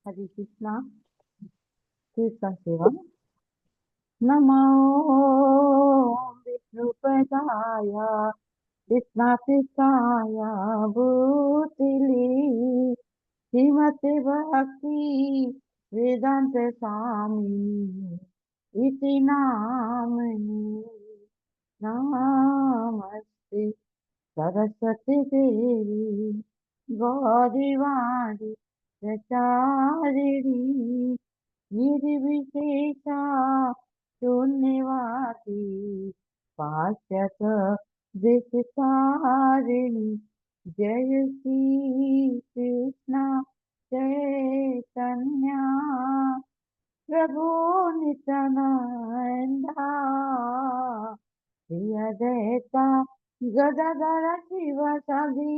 हरे कृष्णा। कीर्तन सेवन। नमो विष्णुपदाय कृष्णाकृष्णाय भूतिले श्रीमते भक्ति वेदांत स्वामी इति नामनि। नमस्ते सरस्वती देवी गौरीवाणी प्रचारिणी निर्विशेषा शून्यवादी पाश्चात देशतारिणी। जय श्री कृष्ण चैतन्य प्रभु नित्यानंदा प्रिय देवता गदाधर शिवसादि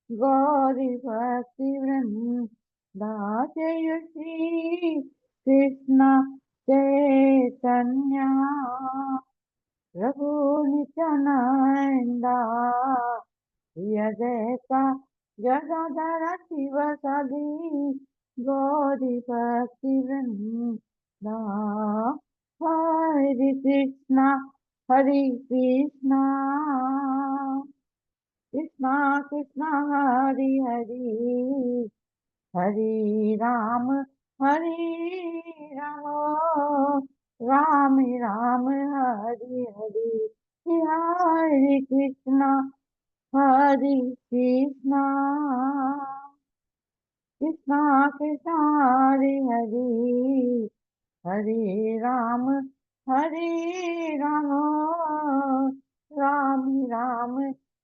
गौरी भक्ति वृंदा। जय श्री कृष्ण चैतन्य प्रभु नित्यानंदा प्रिय देवता गदाधर शिवसादि गौरी भक्ति वृंदा। हरे कृष्णा कृष्णा कृष्णा हरे हरे हरे राम राम राम हरे हरे। हरे कृष्णा कृष्णा कृष्णा हरे हरे हरे राम राम राम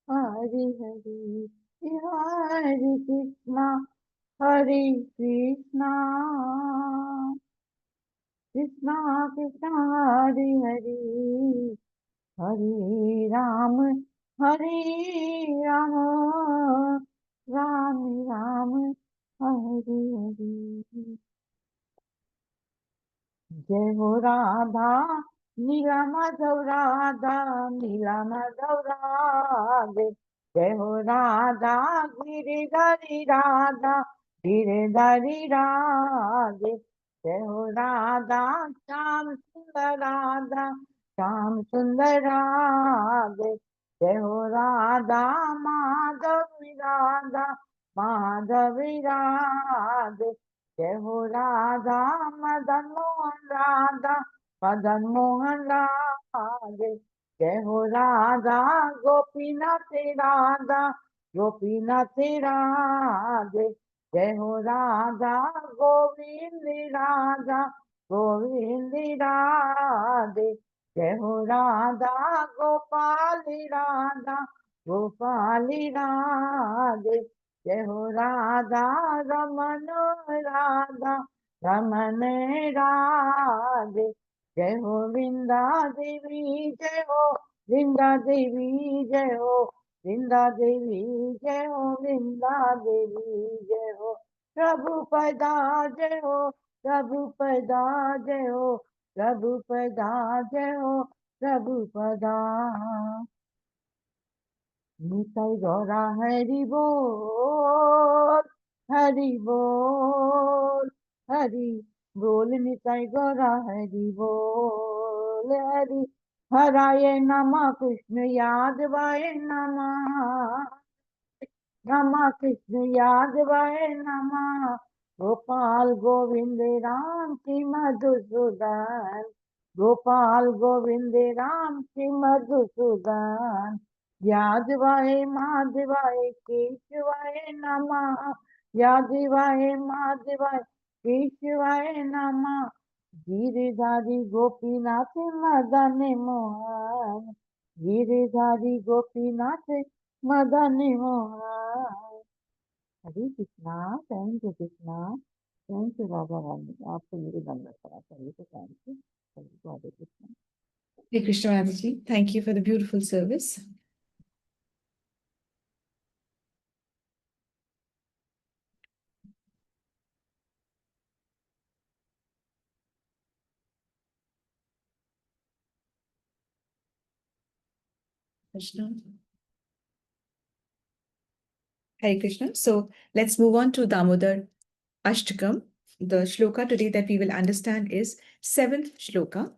हरे हरे। हरे कृष्णा कृष्णा कृष्णा हरे हरे हरे राम राम राम हरे हरे। जय हो राधा नीला माधव राधा नीला माधव राधे। जय हो राधा गिरिधारी राधा गिरिधारी राधे। जय हो राधा श्याम सुंदर राधा श्याम सुंदर राधे। जय हो राधा माधवी राधा माधवी राधे। जय हो राधा मदन मोहन राधा मदन मोहन राधे। जय हो राधा गोपीनाथ राधा गोपीनाथ राधे। जय हो राधा गोविंद राधा गोविंद राधे। जय हो राधा गोपाल राधा गोपाल राधे। जय हो राधा रमन राधा रमन राधे। जय हो वृंदा देवी जय हो वृंदा देवी जय हो वृंदा देवी जय हो वृंदा देवी जय हो। प्रभु पैदा जय हो प्रभु पैदा जय हो प्रभु पैदा जय हो प्रभु पदा। निताई गौरा हरि बोल हरि बोल हरि बोल। निताई गौरा हरि बोल हरि हराय नमः कृष्ण यादवाय नमः नमः कृष्ण यादवाय नमः। गोपाल गोविंद राम की मधुसूदन गोपाल गोविंद राम की मधुसूदन। यादवाय माधवाय केशवाय नमः यादवाय माधवाय केशवाय नमः। Giridhari Gopinath Madan Mohan Giridhari Gopinath Madan Mohan. Hare Krishna. Thank you Krishna. Thank you Radha Rani. आपको मेरे दंड करा चाहिए तो thank you. Hare Krishna. Hey Krishna Mataji, thank you for the beautiful service. Krishna. Hare Krishna. So let's move on to Damodar Ashtakam. The shloka today that we will understand is 7th shloka.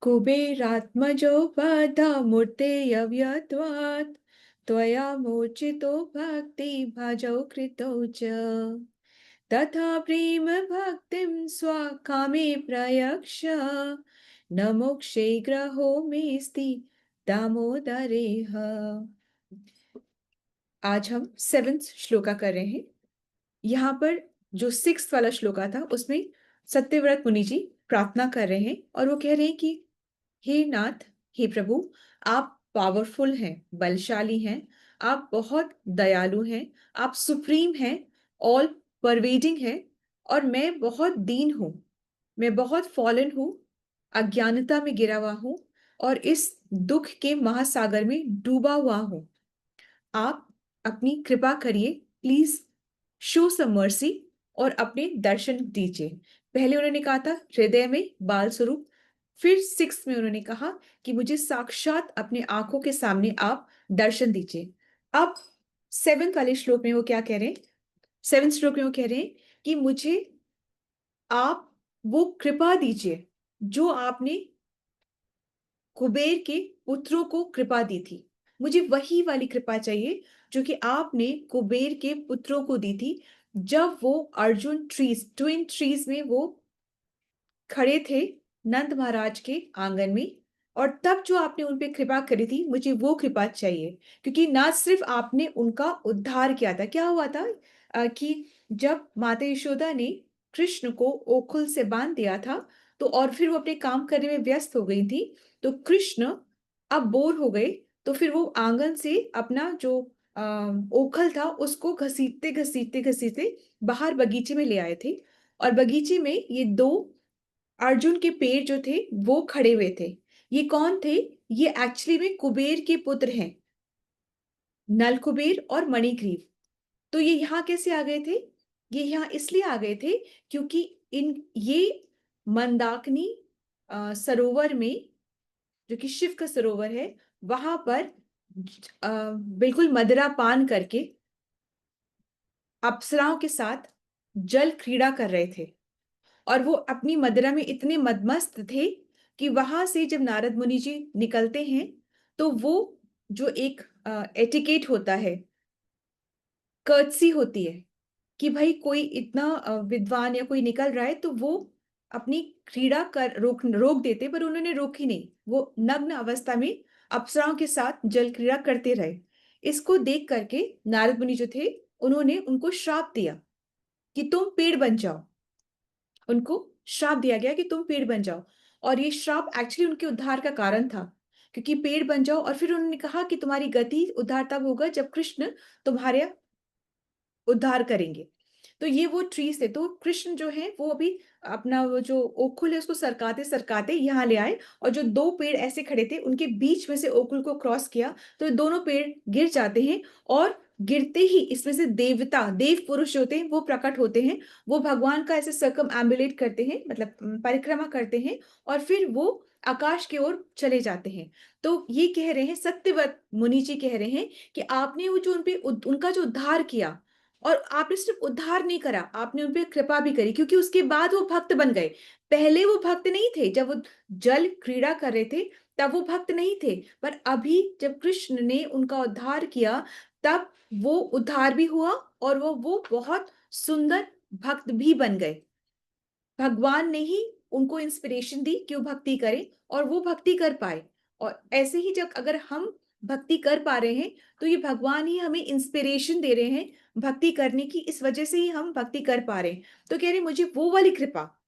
कुबेरात्मजो बाधामूर्तेऽव्यत्वात् त्वया मोचितो भक्ति भाजौ कृतौ च तथा प्रेम भक्तिं स्वकामे प्रयक्ष न मोक्षे ग्रहो मेस्ति दामोदरेह। आज हम 7th shloka कर रहे हैं। यहाँ पर जो 6th वाला श्लोका था उसमें सत्यव्रत मुनि जी प्रार्थना कर रहे हैं और वो कह रहे हैं कि हे नाथ, हे प्रभु, आप पावरफुल हैं, बलशाली हैं, आप बहुत दयालु हैं, आप सुप्रीम हैं, ऑल परवेडिंग हैं, और मैं बहुत दीन हूं, मैं बहुत फॉलन हूं, अज्ञानता में गिरा हुआ हूं और इस दुख के महासागर में डूबा हुआ हूं। आप अपनी कृपा करिए, प्लीज शो सम मर्सी और अपने दर्शन दीजिए। पहले उन्होंने कहा था हृदय में बाल स्वरूप, फिर 6 में उन्होंने कहा कि मुझे साक्षात अपने आंखों के सामने आप दर्शन दीजिए। अब 7th वाले श्लोक में वो क्या कह रहे हैं? 7th श्लोक में वो कह रहे हैं कि मुझे आप वो कृपा दीजिए जो आपने कुबेर के पुत्रों को कृपा दी थी। मुझे वही वाली कृपा चाहिए जो कि आपने कुबेर के पुत्रों को दी थी जब वो अर्जुन ट्रीज, ट्विन ट्रीज में वो खड़े थे नंद महाराज के आंगन में, और तब जो आपने उन पे कृपा करी थी, मुझे वो कृपा चाहिए। क्योंकि ना सिर्फ आपने उनका उद्धार किया था, क्या हुआ था कि जब माता यशोदा ने कृष्ण को ओखुल से बांध दिया था, तो और फिर वो अपने काम करने में व्यस्त हो गई थी, तो कृष्ण अब बोर हो गए, तो फिर वो आंगन से अपना जो ओखल था उसको घसीटते घसीटते घसीटते बाहर बगीचे में ले आए थे। और बगीचे में ये दो अर्जुन के पेड़ जो थे वो खड़े हुए थे। ये कौन थे? ये एक्चुअली में कुबेर के पुत्र हैं, नल कुबेर और मणिग्रीव। तो ये यहाँ कैसे आ गए थे? ये यहाँ इसलिए आ गए थे क्योंकि इन ये मंदाकिनी सरोवर में, जो कि शिव का सरोवर है, वहां पर बिल्कुल मदिरा पान करके अप्सराओं के साथ जल क्रीड़ा कर रहे थे। और वो अपनी मदिरा में इतने मदमस्त थे कि वहां से जब नारद मुनि जी निकलते हैं, तो वो जो एक एटिकेट होता है, कर्टसी होती है, कि भाई कोई इतना विद्वान या कोई निकल रहा है तो वो अपनी क्रीड़ा कर रोक रोक देते, पर उन्होंने रोकी नहीं। वो नग्न अवस्था में अप्सराओं के साथ जल क्रीड़ा करते रहे। इसको देख करके नारद मुनि जो थे, उन्होंने उनको श्राप दिया कि तुम पेड़ बन जाओ। उनको श्राप दिया गया कि तुम पेड़ बन जाओ, और ये श्राप एक्चुअली उनके उद्धार का कारण था, क्योंकि पेड़ बन जाओ। और फिर उन्होंने कहा कि तुम्हारी गति उद्धार तब होगा जब कृष्ण तुम्हारे उद्धार करेंगे। तो ये वो ट्रीज थे। तो कृष्ण जो है वो अभी अपना वो जो ओखुल है उसको सरकाते सरकाते यहाँ ले आए, और जो दो पेड़ ऐसे खड़े थे उनके बीच में से ओखुल को क्रॉस किया, तो ये दोनों पेड़ गिर जाते हैं। और गिरते ही इसमें से देवता, देव पुरुष होते हैं, वो प्रकट होते हैं। वो भगवान का ऐसे सर्कम एम्बुलेट करते हैं, मतलब परिक्रमा करते हैं, और फिर वो आकाश की ओर चले जाते हैं। तो ये कह रहे हैं, सत्यव्रत मुनि जी कह रहे हैं कि आपने वो जो उनपे उनका जो उद्धार किया, और आपने सिर्फ उद्धार नहीं करा, आपने उन पे कृपा भी करी, क्योंकि उसके बाद वो भक्त बन गए। पहले वो भक्त नहीं थे, जब वो जल क्रीड़ा कर रहे थे तब वो भक्त नहीं थे, पर अभी जब कृष्ण ने उनका उद्धार किया, तब वो उद्धार भी हुआ और वो बहुत सुंदर भक्त भी बन गए। भगवान ने ही उनको इंस्पिरेशन दी कि वो भक्ति करें, और वो भक्ति कर पाए। और ऐसे ही जब अगर हम भक्ति कर पा रहे हैं, तो ये भगवान ही हमें इंस्पिरेशन दे रहे हैं भक्ति करने की, इस वजह से ही हम भक्ति कर पा रहे हैं। तो कह रहे मुझे वो वाली कृपा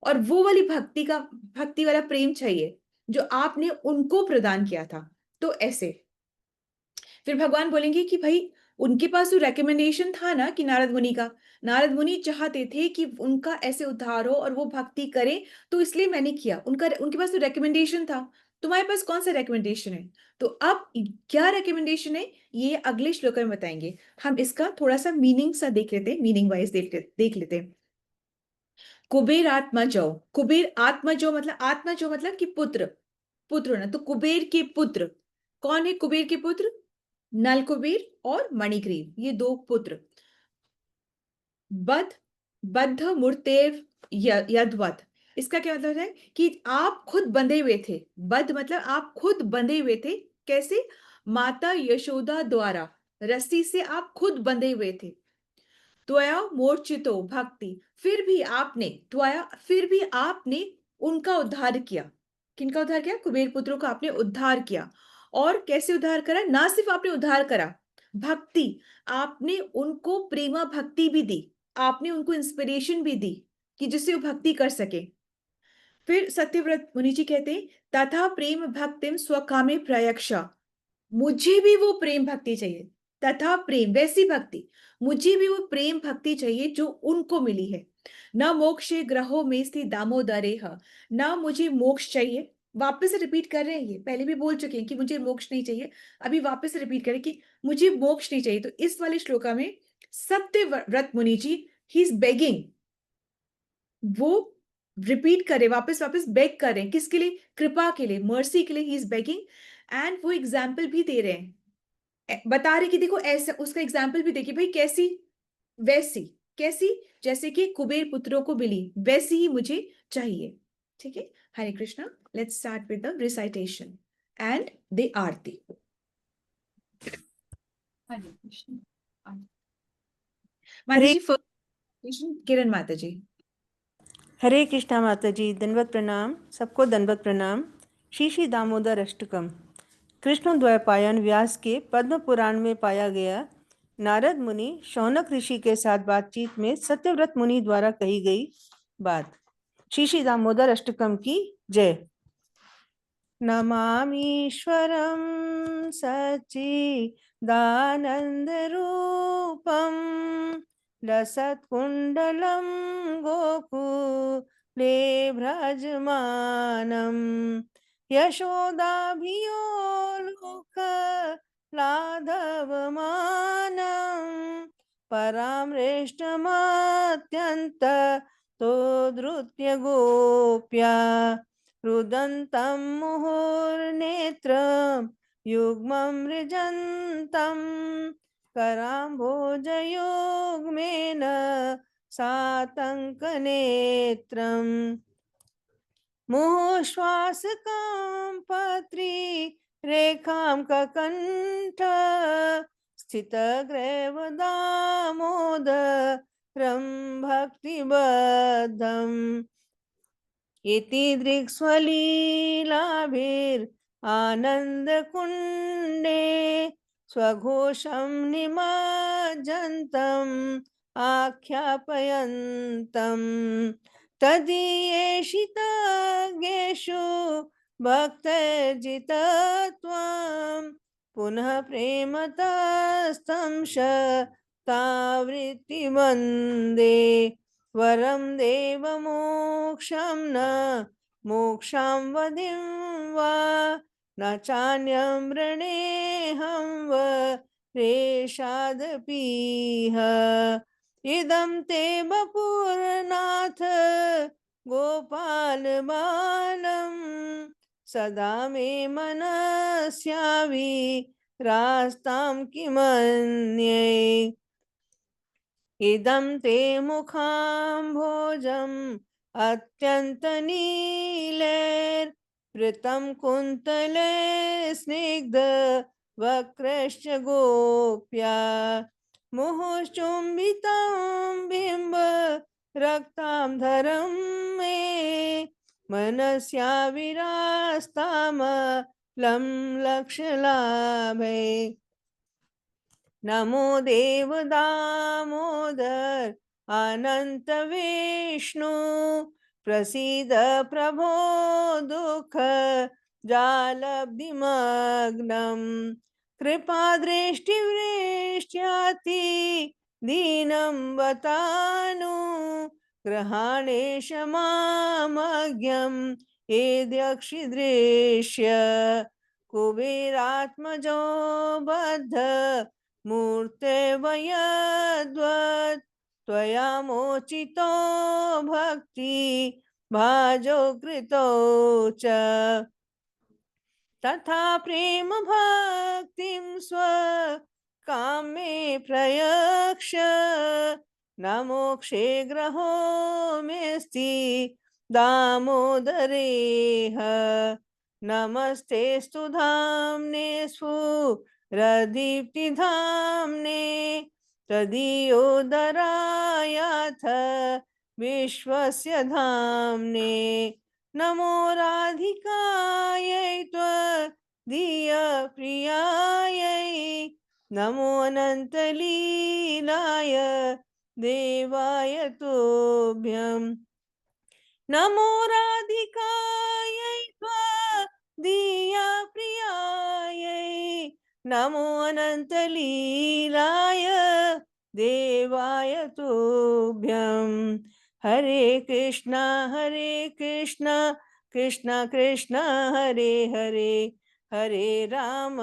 और वो वाली भक्ति वाला प्रेम चाहिए जो आपने उनको प्रदान किया था। तो ऐसे फिर भगवान बोलेंगे कि भाई, उनके पास तो रिकमेंडेशन था ना, कि नारद मुनि का, नारद मुनि चाहते थे कि उनका ऐसे उद्धार हो और वो भक्ति करें, तो इसलिए मैंने किया। उनके पास तो रिकमेंडेशन था। तुम्हारे पास कौन सा रिकमेंडेशन है? तो अब क्या रिकमेंडेशन है, ये अगले श्लोक में बताएंगे। हम इसका थोड़ा सा मीनिंग सा देख लेते हैं, मीनिंग वाइज देख लेते हैं। कुबेर आत्मजो, कुबेर आत्मजो मतलब, आत्मजो मतलब कि पुत्र, पुत्र ना, तो कुबेर के पुत्र। कौन है कुबेर के पुत्र? नल कुबेर और मणिग्रीव, ये दो पुत्र। बद्ध बद्ध मूर्तेव यद्वत्। इसका क्या मतलब है कि आप खुद बंधे हुए थे। बद्ध मतलब आप खुद बंधे हुए थे। कैसे? माता यशोदा द्वारा रस्सी से आप खुद बंधे हुए थे। त्वया मूर्छितो भक्ति, फिर भी आपने उनका उद्धार किया। किनका उद्धार किया? कुबेर पुत्रों का आपने उद्धार किया। और कैसे उद्धार करा? ना सिर्फ आपने उद्धार करा, भक्ति, आपने उनको प्रेमा भक्ति भी दी। आपने उनको इंस्पिरेशन भी दी कि जिससे वो भक्ति कर सके। फिर सत्यव्रत मुनि जी कहते हैं, तथा प्रेम भक्तिम स्वकामे प्रयक्षा। मुझे भी वो प्रेम भक्ति चाहिए। तथा प्रेम, वैसी भक्ति, मुझे भी वो प्रेम भक्ति चाहिए जो उनको मिली है। न मोक्षे ग्रहो में स्थित दामोदरेह। ना मुझे मोक्ष चाहिए। वापस से रिपीट कर रहे हैं, ये पहले भी बोल चुके हैं कि मुझे मोक्ष नहीं चाहिए। अभी वापस से रिपीट करें कि मुझे मोक्ष नहीं चाहिए। तो इस वाले श्लोका में सत्यव्रत मुनि जी, ही इज बेगिंग, वो रिपीट करे, वापस वापस बेग कर रहे हैं। किसके लिए? कृपा के लिए, मर्सी के लिए ही इज बेगिंग। एंड वो एग्जाम्पल भी दे रहे हैं, बता रहे कि देखो ऐसा, उसका एग्जाम्पल भी देखिए भाई, कैसी? वैसी। कैसी? जैसे कि कुबेर पुत्रों को मिली, वैसी ही मुझे चाहिए। ठीक है। Hare Krishna. Let's start with the recitation and the aarti. Hare Krishna. Mata Hare ji first, किरण माता जी। हरे कृष्णा माता जी, दंडवत प्रणाम। सबको दंडवत प्रणाम। श्री श्री दामोदर अष्टकम कृष्ण द्वैपायन व्यास के पद्म पुराण में पाया गया। नारद मुनि शौनक ऋषि के साथ बातचीत में सत्यव्रत मुनि द्वारा कही गई बात। श्री श्री दामोदर अष्टकम की जय। नमामीश्वरं सच्चिदानन्दरूपं लसत्कुण्डलं गोकुले भ्रजमानं यशोदाभियो लोकलाघवमानं परामृष्टमत्यन्त तो धृत्य गोप्या रुदन्तं मुहुर्नेत्रं युग्मं मृजन्तं कराम्भोजयुग्मेन सातङ्कनेत्रम् मुहुश्वासकां पत्री रेखां ककण्ठ स्थितग्रैव दामोदरं भक्तिबद्धम् इति दृक्स्वलीलाभिरानन्दकुण्डे स्वघोषं निमज्जन्तम् आख्यापयन्तम् तदीयेषितज्ञेषु भक्तजितत्वं पुनः प्रेमतस्तं तावृत्तिमन्दे वरं देवमोक्षं न मोक्षां वदिं वा न चान्यं वृणेऽहं वरेषादपीह इदं ते वपुरनाथ गोपालबालं सदा मे मनस्याविरास्तां किमन्ये इदं ते मुखाम्भोजम् अत्यन्तनीलैर्वृतं कुन्तले स्निग्ध वक्रश्च गोप्या मुहुश्चुम्बितं बिम्ब रक्तां धरं मे मनस्या विरास्तामलं लक्ष्यलाभे नमो देव दामोदर अनंत विष्णु प्रसीद प्रभो दुख जालब्धिमग्नं कृपा दृष्टिवृष्ट्याति दीनं बतानु ग्रहाणेश मामज्ञं एद्यक्षिदृश्य कुबेरात्मजो बद्ध मूर्तेर्वयद्वत् त्वया मोचितो भक्ति भाजो कृतो च तथा प्रेम भक्तिं स्व कामे प्रयक्ष न मोक्षे ग्रहो मेऽस्ति दामोदरेह। नमस्तेऽस्तु धाम्ने स्फुरदीप्तिधाम्ने तदीयोदरायाथ विश्वस्य धाम्ने। नमो राधिकायै त्वदीयप्रियायै, नमो अनन्तलीलाय देवाय तुभ्यं। नमो राधिकायै त्वदीयप्रियायै, नमो अनन्तलीलाय देवाय तुभ्यं। हरे कृष्णा कृष्ण कृष्ण हरे हरे, हरे राम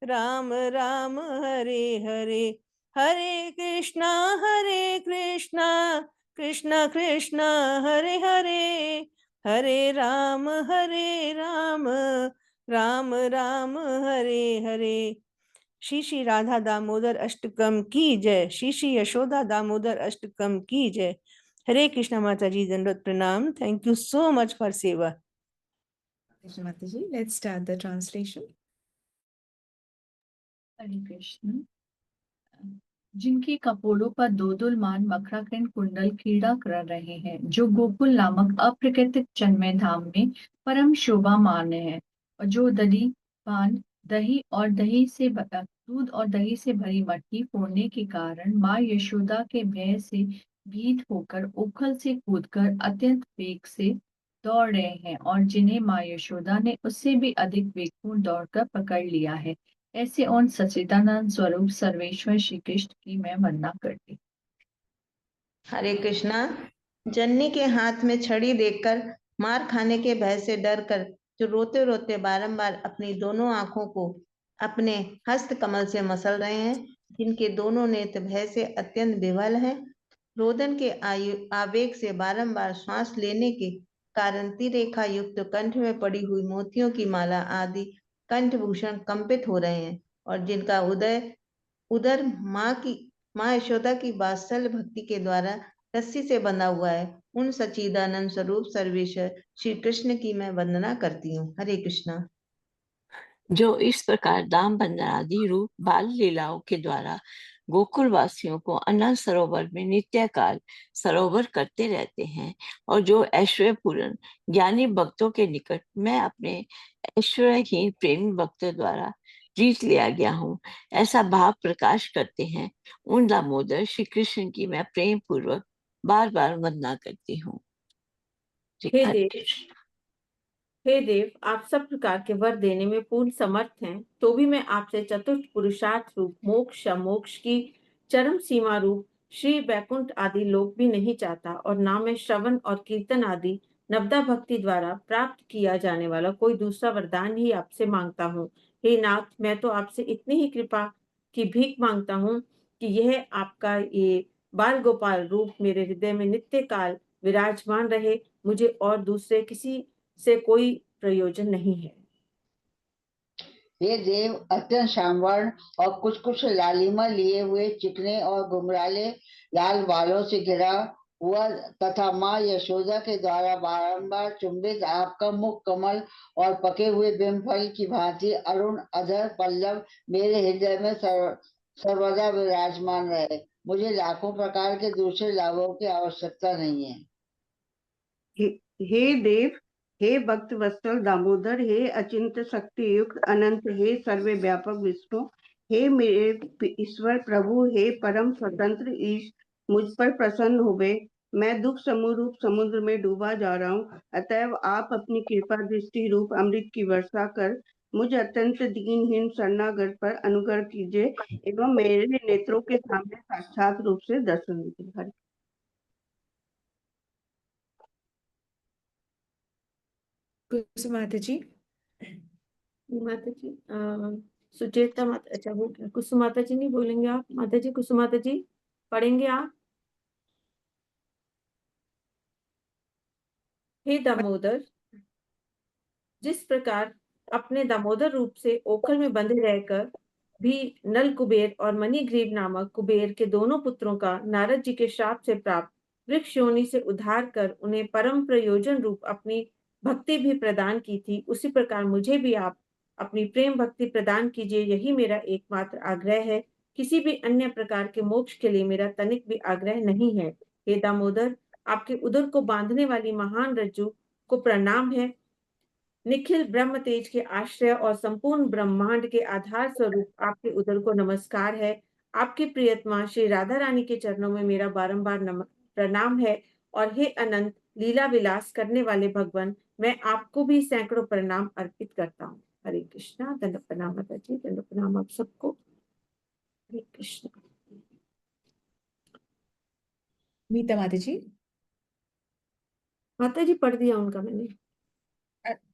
राम राम हरे हरे। हरे कृष्णा कृष्ण कृष्ण हरे हरे, हरे राम राम राम हरे हरे। श्री श्री राधा दामोदर अष्टकम की जय। श्री श्री यशोदा दामोदर अष्टकम की जय। हरे कृष्णा माता जी, दंडवत प्रणाम। Thank you so much for सेवा। Krishna Mataji, let's start the translation. हरे कृष्ण। जिनके कपोलों पर दो मान मकराखंड कुंडल क्रीड़ा कर रहे हैं, जो गोकुल नामक अप्राकृतिक जन्मे धाम में परम शोभा मान है, और जो दही पान दूध और दही से भरी मटकी फोड़ने के कारण माँ यशोदा के भय से भीत होकर उखल से कूदकर अत्यंत वेग से दौड़ रहे हैं, और जिन्हें माँ यशोदा ने उससे भी अधिक वेगपूर्ण दौड़कर पकड़ लिया है, ऐसे उन सच्चिदानंद स्वरूप सर्वेश्वर श्री कृष्ण की मैं वंदना करती। हरे कृष्णा। जन्नी के हाथ में छड़ी देखकर मार खाने के भय से डरकर जो रोते रोते बारंबार अपनी दोनों आंखों को अपने हस्त कमल से मसल रहे हैं, जिनके दोनों नेत्र भय से अत्यंत विवल हैं, रोदन के आवेग से बारंबार श्वास लेने के कारण तिरेखा युक्त कंठ में पड़ी हुई मोतियों की माला आदि कंठभूषण कंपित हो रहे हैं, और जिनका उदर माँ यशोदा की वात्सल्य भक्ति के द्वारा रस्सी से बंधा हुआ है, उन सच्चिदानंद स्वरूप सर्वेश्वर श्री कृष्ण की मैं वंदना करती हूँ। हरे कृष्णा। जो इस प्रकार दाम बंधन आदि रूप बाल लीलाओं के द्वारा गोकुल वासियों को अनंत सरोवर में नित्यकाल सरोवर करते रहते हैं, और जो ऐश्वर्यपूर्ण ज्ञानी भक्तों के निकट मैं अपने ऐश्वर्यहीन प्रेमी भक्तों द्वारा जीत लिया गया हूँ, ऐसा भाव प्रकाश करते हैं, उन दामोदर श्री कृष्ण की मैं प्रेम पूर्वक बार बार वंदना करती हूँ। हे देव, आप सब प्रकार के वर देने में पूर्ण समर्थ हैं, तो भी मैं आपसे चतुर्थ पुरुषार्थ रूप मोक्ष या मोक्ष की चरम सीमा रूप श्री वैकुंठ आदि लोक भी नहीं चाहता, और ना मैं श्रवण और कीर्तन आदि नवदा भक्ति द्वारा प्राप्त किया जाने वाला कोई दूसरा वरदान ही आपसे मांगता हूँ। हे नाथ, मैं तो आपसे इतनी ही कृपा की भीख मांगता हूँ कि यह आपका ये बाल गोपाल रूप मेरे हृदय में नित्य काल विराजमान रहे। मुझे और दूसरे किसी से कोई प्रयोजन नहीं है। ये देव अत्यंत श्यामवर्ण और कुछ कुछ लालिमा लिए हुए चिकने और घुंघराले लाल बालों से घिरा हुआ तथा माँ यशोदा के द्वारा बारंबार चुंबित आपका मुख कमल और पके हुए बिम्फल की भांति अरुण अधर पल्लव मेरे हृदय में सर्वदा विराजमान रहे। मुझे लाखों प्रकार के दूसरे लाभों की आवश्यकता नहीं है। हे देव, हे भक्त वत्सल दामोदर, हे अचिंत शक्ति युक्त अनंत, हे सर्वे व्यापक विष्णु, हे मेरे ईश्वर प्रभु, हे परम स्वतंत्र ईश, मुझ पर प्रसन्न हुए। मैं दुख समूह समुद्र में डूबा जा रहा हूँ, अतएव आप अपनी कृपा दृष्टि रूप अमृत की वर्षा कर मुझ अत्यंत दीनहीन शरणागत पर अनुग्रह कीजिए एवं मेरे नेत्रों के सामने साक्षात रूप से दर्शन दीजिए। कुसुमाता जी, सुचेता माता, अच्छा वो कुसुमाता जी नहीं बोलेंगे आप? माता जी, कुसुमाता जी पढ़ेंगे आप? हे दामोदर, जिस प्रकार अपने दामोदर रूप से ओखल में बंधे रहकर भी नल कुबेर और मणिग्रीव नामक कुबेर के दोनों पुत्रों का नारद जी के श्राप से प्राप्त वृक्ष योनि से उद्धार कर उन्हें परम प्रयोजन रूप अपनी भक्ति भी प्रदान की थी, उसी प्रकार मुझे भी आप अपनी प्रेम भक्ति प्रदान कीजिए, यही मेरा एकमात्र आग्रह है। किसी भी अन्य प्रकार के मोक्ष के लिए मेरा तनिक भी आग्रह नहीं है। हे दामोदर, आपके उदर को बांधने वाली महान रज्जु को प्रणाम है। निखिल ब्रह्म तेज के आश्रय और संपूर्ण ब्रह्मांड के आधार स्वरूप आपके उदर को नमस्कार है। आपकी प्रियतमा श्री राधा रानी के चरणों में मेरा बारंबार प्रणाम है। और हे अनंत लीला विलास करने वाले भगवान, मैं आपको भी सैकड़ों प्रणाम अर्पित करता हूँ। हरे कृष्णा। दंड प्रणाम माता जी, दंड प्रणाम आप सबको। हरे कृष्णा। मीता माता जी। माता जी पढ़ दिया उनका मैंने।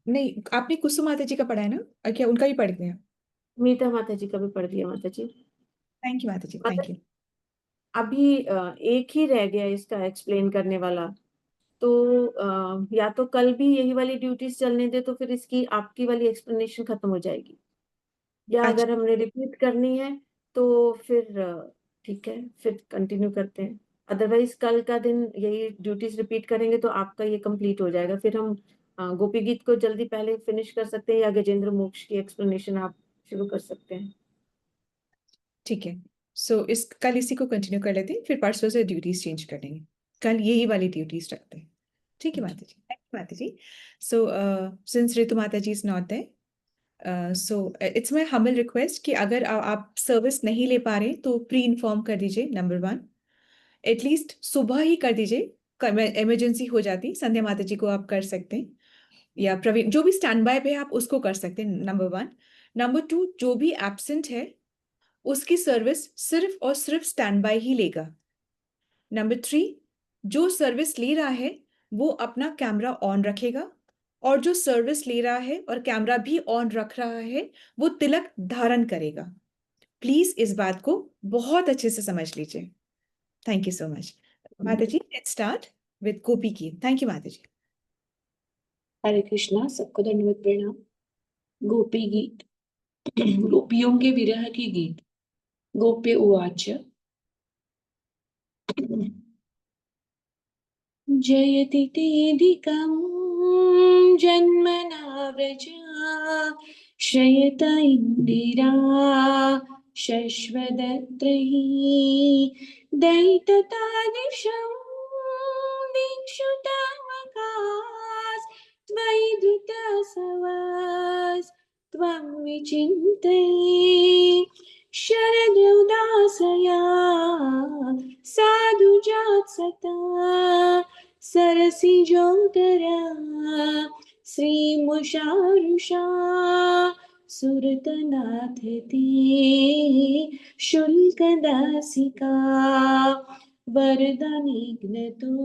नहीं, आपने कुसुम माता जी का पढ़ा है ना, और क्या उनका भी पढ़ दिया? मीता माता जी का भी पढ़ दिया माता जी। थैंक यू माता जी, माता थैंक यू। अभी एक ही रह गया इसका एक्सप्लेन करने वाला, तो या तो कल भी यही वाली ड्यूटीज चलने दे, तो फिर इसकी आपकी वाली एक्सप्लेनेशन खत्म हो जाएगी, या अच्छा, अगर हमने रिपीट करनी है तो फिर ठीक है, फिर कंटिन्यू करते हैं। अदरवाइज कल का दिन यही ड्यूटीज रिपीट करेंगे तो आपका ये कंप्लीट हो जाएगा। फिर हम गोपी गीत को जल्दी पहले फिनिश कर सकते हैं, या गजेंद्र मोक्ष की एक्सप्लेनेशन आप शुरू कर सकते हैं। ठीक है। सो इस कल इसी को कंटिन्यू कर लेते हैं, फिर परसों से ड्यूटीज चेंज कर लेंगे। कल यही वाली ड्यूटीज रखते हैं। ठीक है माता जी, thank you Mata ji. So since Ritu Mata ji is not there, so it's my humble request कि अगर आप सर्विस नहीं ले पा रहे तो प्री इन्फॉर्म कर दीजिए, नंबर 1। एटलीस्ट सुबह ही कर दीजिए, इमरजेंसी हो जाती संध्या माता जी को आप कर सकते हैं, या प्रवीण जो भी स्टैंड बाय पे है आप उसको कर सकते हैं, नंबर 1। नंबर 2, जो भी एब्सेंट है उसकी सर्विस सिर्फ और सिर्फ स्टैंड बाय ही लेगा। नंबर 3, जो सर्विस ले रहा है वो अपना कैमरा ऑन रखेगा, और जो सर्विस ले रहा है और कैमरा भी ऑन रख रहा है वो तिलक धारण करेगा। प्लीज इस बात को बहुत अच्छे से समझ लीजिए। थैंक यू सो मच माता जी। लेट्स स्टार्ट विद गोपी की। Thank you Mata ji. हरे कृष्णा। सबको दंडवत प्रणाम। गोपी गीत। गोपियों के विरह के गीत। गोप्य उवाच। जयति तेधिकं जन्मना व्रजा शयत इंदिरा शश्वदत्रहि दैततादिशं दीक्षुतावकाश त्वयि धृतसवास त्वं विचिन्तये शरदुदासया साधु जात्सता सरसिजोदरा श्रीमुषारुषा सुरतनाथ ते शुल्कदासिका वरदनिघ्नतो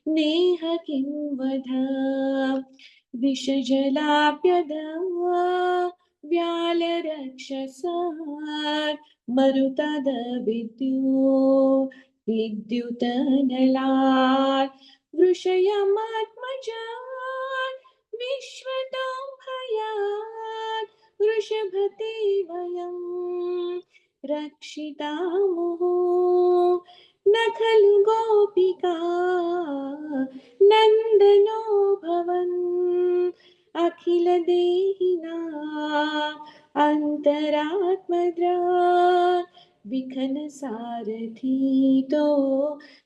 नेह किं वद विषजलाप्यदा व्यालरक्षसात् मरुतद विद्युतनलात् वृषयमात्मजात् विश्वतो भयात् वृषभते वयं रक्षितामुः न खलु गोपिका नन्दनो भवन् अखिल देहिना अंतरात्मद्रा विघ्न सारथी तो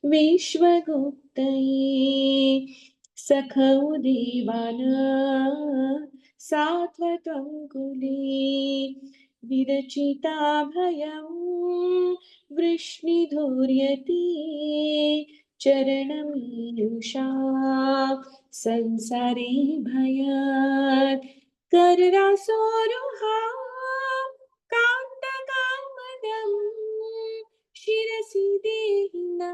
विश्वगुप्तये सखौ देवाना सात्वतं कुले विरचिता भयं वृष्णिधूर्यते चरणमीयुषा संसारे भयात् कररासोरुहा कान्तकामदं शिरसि देहिना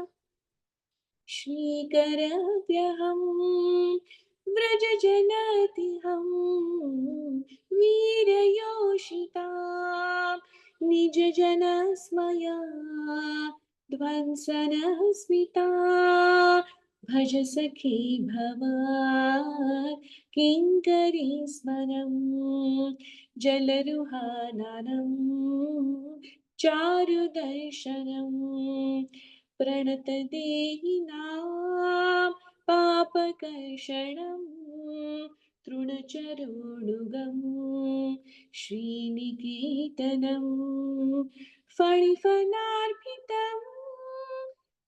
श्रीकरग्रहं व्रजजनतिहं वीरयोषितां निजजनस्मया ध्वंसनस्मिता भज सखी भवान् किङ्करी स्मरम् जलरुहाननं चारुदर्शनम् प्रणतदेहिनां पापकर्षणम् तृणचरोणुगम् श्रीनिकेतनम् फणिफलार्पितम्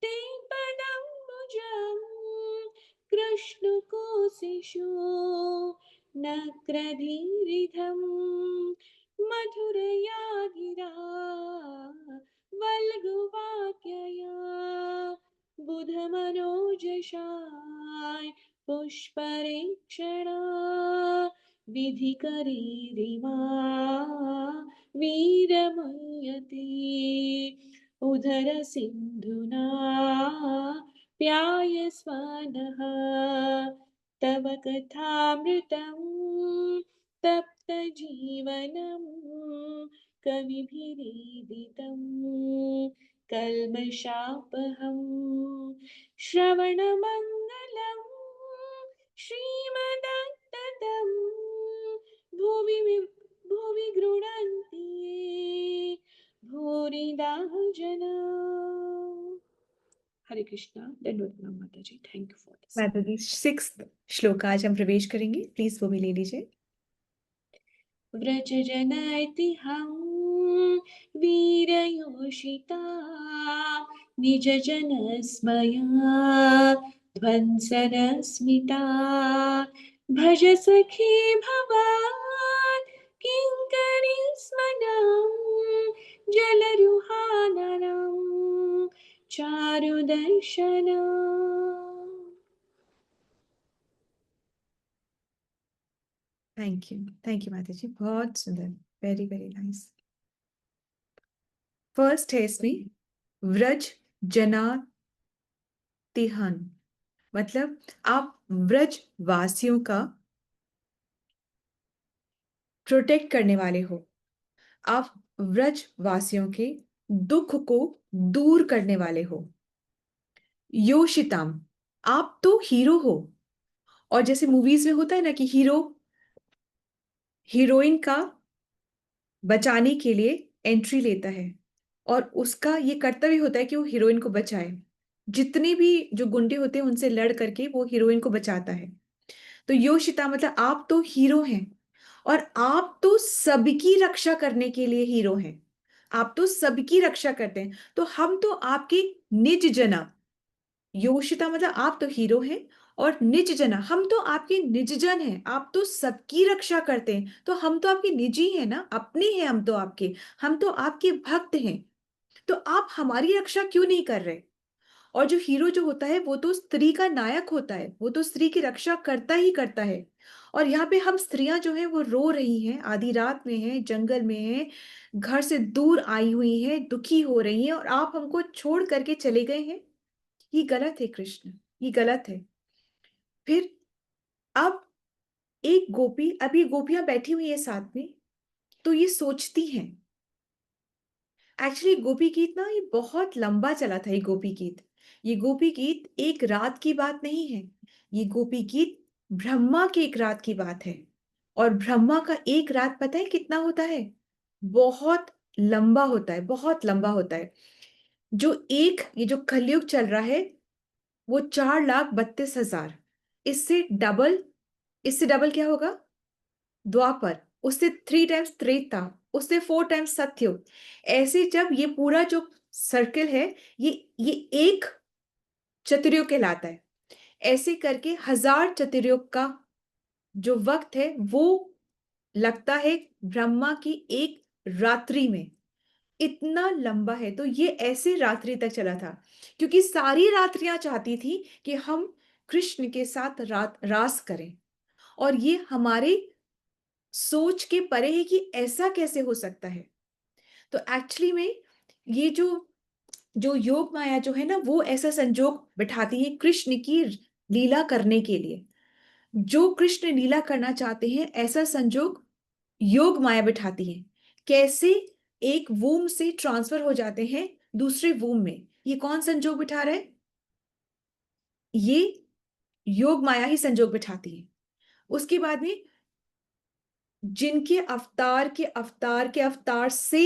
ते पदम्बुजम् कृष्णकोशिशो नक्रधीरिधम् मधुरया गिरा वल्गुवाक्यया बुधमनोजशाय पुष्परेक्षणा विधिकरीरिमा वीरमयते उदरसिन्धुना प्यायस्वनः तव कथामृतं तप्तजीवनं कविभिरीदितं कल्मषापहं श्रवणमङ्गलं श्रीमदन्ततं भुवि गृह्णन्ति ये भूरिदा जना। हरे कृष्णा। धन्यवाद माता जी, थैंक यू फॉर दिस। माता जी 6th श्लोक आज हम प्रवेश करेंगे, प्लीज वो भी ले लीजिए। व्रजजनैतिहं वीरयोषिता निजजनस्मया ध्वंसनस्मिता भज सखी भवान् किङ्करी स्मरम् जलरुहाननं चारुदर्शनम्। थैंक यू माता जी, बहुत सुंदर, वेरी वेरी नाइस। फर्स्ट है इसमें व्रज जनातिहन, मतलब आप व्रज वासियों का प्रोटेक्ट करने वाले हो, आप व्रज वासियों के दुख को दूर करने वाले हो। योशिताम, आप तो हीरो हो। और जैसे मूवीज में होता है ना कि हीरो हीरोइन का बचाने के लिए एंट्री लेता है और उसका ये कर्तव्य होता है कि वो हीरोइन को बचाए। जितने भी जो गुंडे होते हैं उनसे लड़ करके वो हीरोइन को बचाता है। तो योशिता मतलब आप तो हीरो हैं और आप तो सबकी रक्षा करने के लिए हीरो हैं। आप तो सबकी रक्षा करते हैं, तो हम तो आपके निज जना। योशिता मतलब आप तो हीरो हैं और निज जना, हम तो आपके निज जन हैं। आप तो सबकी रक्षा करते हैं, तो हम तो आपके निजी हैं ना, अपने हैं हम तो आपके भक्त हैं। तो आप हमारी रक्षा क्यों नहीं कर रहे? और जो हीरो जो होता है वो तो स्त्री का नायक होता है, वो तो स्त्री की रक्षा करता ही करता है। और यहाँ पे हम स्त्रियां जो हैं वो रो रही हैं, आधी रात में हैं, जंगल में हैं, घर से दूर आई हुई हैं, दुखी हो रही हैं, और आप हमको छोड़ करके चले गए हैं। ये गलत है कृष्ण, ये गलत है। फिर अब एक गोपी, अब ये गोपियां बैठी हुई है साथ में, तो ये सोचती हैं। एक्चुअली गोपी गीत ना ये बहुत लंबा चला था। ये गोपी गीत एक रात की बात नहीं है। ये गोपी गीत ब्रह्मा की एक रात की बात है। और ब्रह्मा का एक रात पता है कितना होता है? बहुत लंबा होता है, बहुत लंबा होता है। ये जो कलयुग चल रहा है वो 4,32,000। इससे डबल इससे डबल क्या होगा? द्वापर। उससे 3 टाइम्स त्रेता। उससे 4 टाइम्स सत्युग। ऐसे जब ये पूरा जो सर्कल है ये एक चतुर्युग कहलाता है। ऐसे करके 1000 चतुर्युग का जो वक्त है वो लगता है ब्रह्मा की एक रात्रि में। इतना लंबा है। तो ये ऐसे रात्रि तक चला था क्योंकि सारी रात्रियां चाहती थी कि हम कृष्ण के साथ रास करें। और ये हमारे सोच के परे है कि ऐसा कैसे हो सकता है। तो एक्चुअली में ये जो जो योग माया जो है ना वो ऐसा संजोग बिठाती है कृष्ण की लीला करने के लिए। जो कृष्ण लीला करना चाहते हैं ऐसा संजोग योग माया बिठाती है। कैसे एक वूम से ट्रांसफर हो जाते हैं दूसरे वूम में, ये कौन संजोग बिठा रहा है? ये योग माया ही संजोग बिठाती है। उसके बाद में जिनके अवतार के अवतार के अवतार से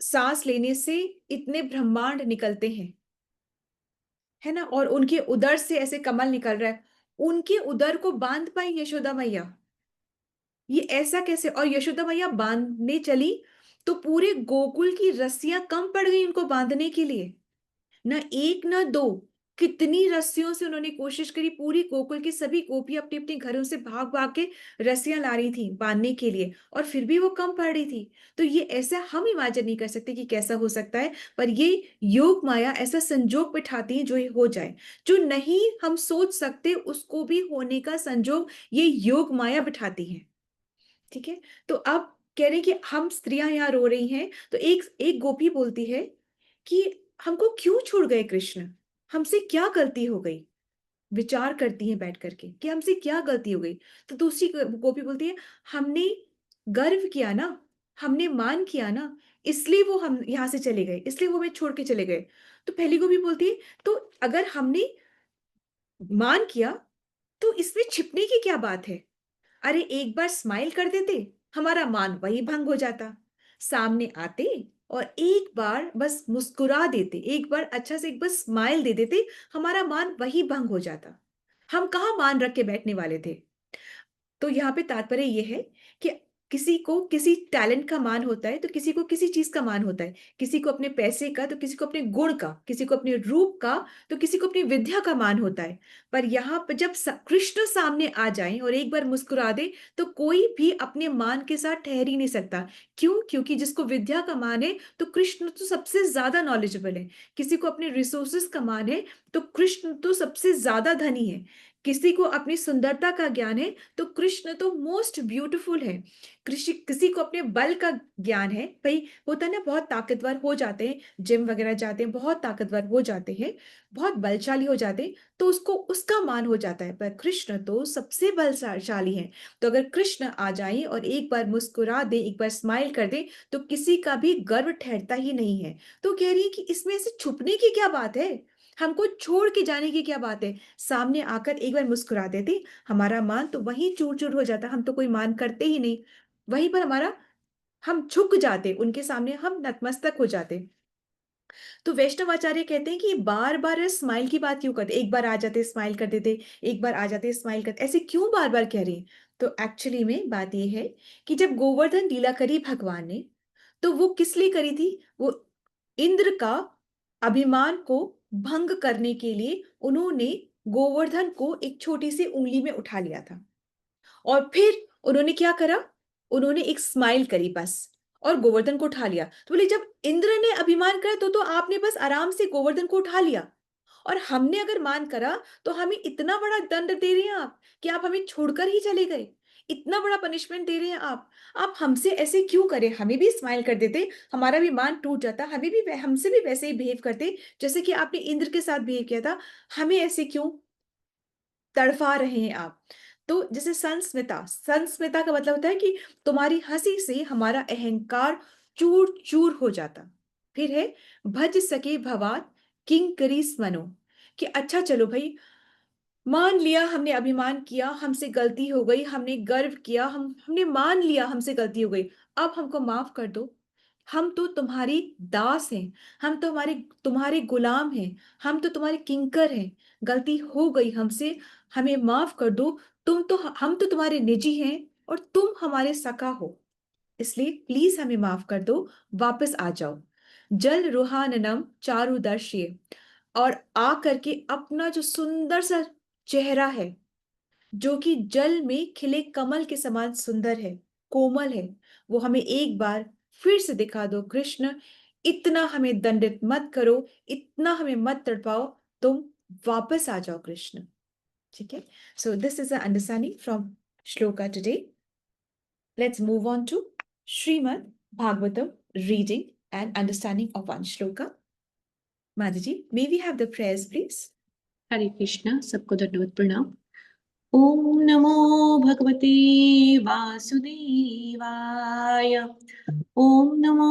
सांस लेने से इतने ब्रह्मांड निकलते हैं, है ना, और उनके उदर से ऐसे कमल निकल रहा है, उनके उदर को बांध पाई यशोदा मैया। ये ऐसा कैसे? और यशोदा मैया बांधने चली तो पूरे गोकुल की रस्सियां कम पड़ गई उनको बांधने के लिए। न एक न दो, कितनी रस्सियों से उन्होंने कोशिश करी। पूरी गोकुल की सभी गोपियां अपने अपने घरों से भाग भाग के रस्सियां ला रही थी बांधने के लिए, और फिर भी वो कम पड़ रही थी। तो ये ऐसा हम इमेजिन नहीं कर सकते कि कैसा हो सकता है, पर ये योग माया ऐसा संजोग बिठाती है जो ये हो जाए। जो नहीं हम सोच सकते उसको भी होने का संजोग ये योग माया बिठाती है। ठीक है, तो अब कह रहे हैं कि हम स्त्रियां यहाँ रो रही हैं, तो एक एक गोपी बोलती है कि हमको क्यों छोड़ गए कृष्ण, हमसे क्या गलती हो गई। विचार करती हैं बैठ करके कि हमसे क्या गलती हो गई। तो दूसरी गोपी बोलती है, हमने गर्व किया ना, हमने मान किया ना, इसलिए वो हम यहाँ से चले गए, इसलिए वो हमें छोड़ के चले गए। तो पहली गोपी बोलती है, तो अगर हमने मान किया तो इसमें छिपने की क्या बात है। अरे एक बार स्माइल कर देते, हमारा मान वही भंग हो जाता। सामने आते और एक बार बस मुस्कुरा देते, एक बार अच्छा से एक बस स्माइल दे देते, हमारा मान वही भंग हो जाता। हम कहाँ मान रख के बैठने वाले थे। तो यहाँ पे तात्पर्य ये है कि किसी को किसी टैलेंट का मान होता है, तो किसी को किसी चीज का मान होता है। किसी को अपने पैसे का, तो किसी को अपने गुण का, किसी को अपने रूप का, तो किसी को अपनी विद्या का मान होता है। पर यहाँ पर जब कृष्ण सामने आ जाए और एक बार मुस्कुरा दे, तो कोई भी अपने मान के साथ ठहर ही नहीं सकता। क्यों? क्योंकि जिसको विद्या का मान है तो कृष्ण तो सबसे ज्यादा नॉलेजेबल है। किसी को अपने रिसोर्सेस का मान है तो कृष्ण तो सबसे ज्यादा धनी है। किसी को अपनी सुंदरता का ज्ञान है तो कृष्ण तो मोस्ट ब्यूटीफुल है। किसी को अपने बल का ज्ञान है, भाई होता है ना, बहुत ताकतवर हो जाते हैं, जिम वगैरह जाते हैं, बहुत ताकतवर हो जाते हैं, बहुत बलशाली हो जाते हैं, तो उसको उसका मान हो जाता है। पर कृष्ण तो सबसे बलशाली है। तो अगर कृष्ण आ जाए और एक बार मुस्कुरा दे, एक बार स्माइल कर दे, तो किसी का भी गर्व ठहरता ही नहीं है। तो कह रही है कि इसमें से छुपने की क्या बात है, हमको छोड़ के जाने की क्या बात है। सामने आकर एक बार मुस्कुरा देते, हमारा मान तो वहीं चूर चूर हो जाता, हम तो कोई मान करते ही नहीं। वहीं पर हमारा, हम झुक जाते उनके सामने, हम नतमस्तक हो जाते। तो वैष्णव आचार्य कहते हैं कि बार बार स्माइल की बात क्यों करते, एक बार आ जाते स्माइल कर देते, एक बार आ जाते स्माइल करते, ऐसे क्यों बार बार कह रही हैं? तो एक्चुअली में बात यह है कि जब गोवर्धन लीला करी भगवान ने, तो वो किस लिए करी थी? वो इंद्र का अभिमान को भंग करने के लिए उन्होंने गोवर्धन को एक छोटी सी उंगली में उठा लिया था। और फिर उन्होंने क्या करा? उन्होंने एक स्माइल करी बस, और गोवर्धन को उठा लिया। तो बोले जब इंद्र ने अभिमान करा तो आपने बस आराम से गोवर्धन को उठा लिया, और हमने अगर मान करा तो हमें इतना बड़ा दंड दे रहे हैं आप कि आप हमें छोड़कर ही चले गए। इतना बड़ा पनिशमेंट दे रहे हैं आप हमसे ऐसे क्यों करें? हमें भी स्माइल कर देते, हमारा भी मान टूट जाता, हमें भी हमसे भी वैसे ही बिहेव करते जैसे कि आपने इंद्र के साथ बिहेव किया था। हमें ऐसे क्यों तड़फा रहे हैं आप? तो जैसे संस्मिता, संस्मिता का मतलब होता है कि तुम्हारी हंसी से हमारा अहंकार चूर चूर हो जाता। फिर है भज सके भवात किंकरी स्मनो, कि अच्छा चलो भाई, मान लिया हमने अभिमान किया, हमसे गलती हो गई, हमने गर्व किया, हमने मान लिया हमसे गलती हो गई, अब हमको माफ कर दो। हम तो तुम्हारी दास हैं, हम तो हमारे तुम्हारे गुलाम हैं, हम तो तुम्हारे किंकर हैं। गलती हो गई हमसे, हमें माफ कर दो। हम तो तुम्हारे निजी हैं और तुम हमारे सखा हो, इसलिए प्लीज हमें माफ कर दो, वापस आ जाओ। जल रुहाननम चारुदर्श्य, और आ करके अपना जो सुंदर सा चेहरा है, जो कि जल में खिले कमल के समान सुंदर है, कोमल है, वो हमें एक बार फिर से दिखा दो कृष्ण। इतना हमें दंडित मत करो, इतना हमें मत तड़पाओ, तुम वापस आ जाओ कृष्ण। ठीक है, so this is a understanding from shloka today. Let's move on to Srimad Bhagavatam reading and understanding of one shloka. Madhaji, may we have the prayers, please? हरे कृष्णा, सबको दंडवत प्रणाम। ओम नमो भगवते वासुदेवाय। ओम नमो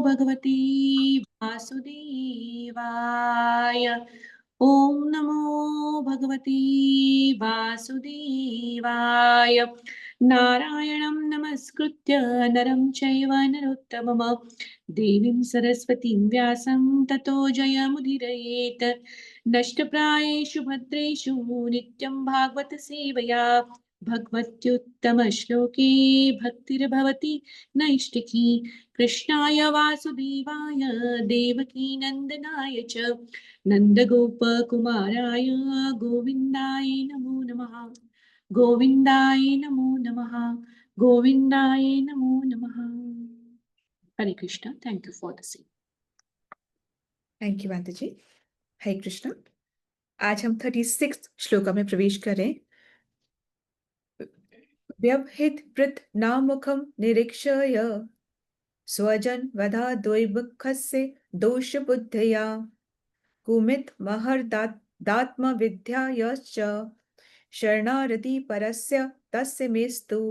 भगवते वासुदेवाय। ओम नमो भगवते वासुदेवाय। नारायणं नमस्कृत्य नरं चैव नरोत्तमम् देवीं सरस्वतीं व्यासं ततो जयमुदीरयेत्। नष्टप्रायेषु भद्रेषु नित्यं भागवत सेवया भगवत्युत्तमश्लोके भक्तिर्भवति नैष्टिकी। कृष्णाय वासुदेवाय देवकी नन्दनाय च नन्दगोपकुमाराय गोविन्दाय नमो नमः। गोविन्दाय नमो नमः। गोविन्दाय नमो नमः। Hare Krishna. Thank you for the same. Thank you Mata ji. हरे कृष्णा। आज हम 36 श्लोका में प्रवेश करें। व्यवहित प्रत नामुखम निरीक्षय स्वजन वधा द्वैमुखस्य दोष बुद्धया कुमित महर्दात्म विद्यायश्च शरणारति परस्य तस्य मेस्तु।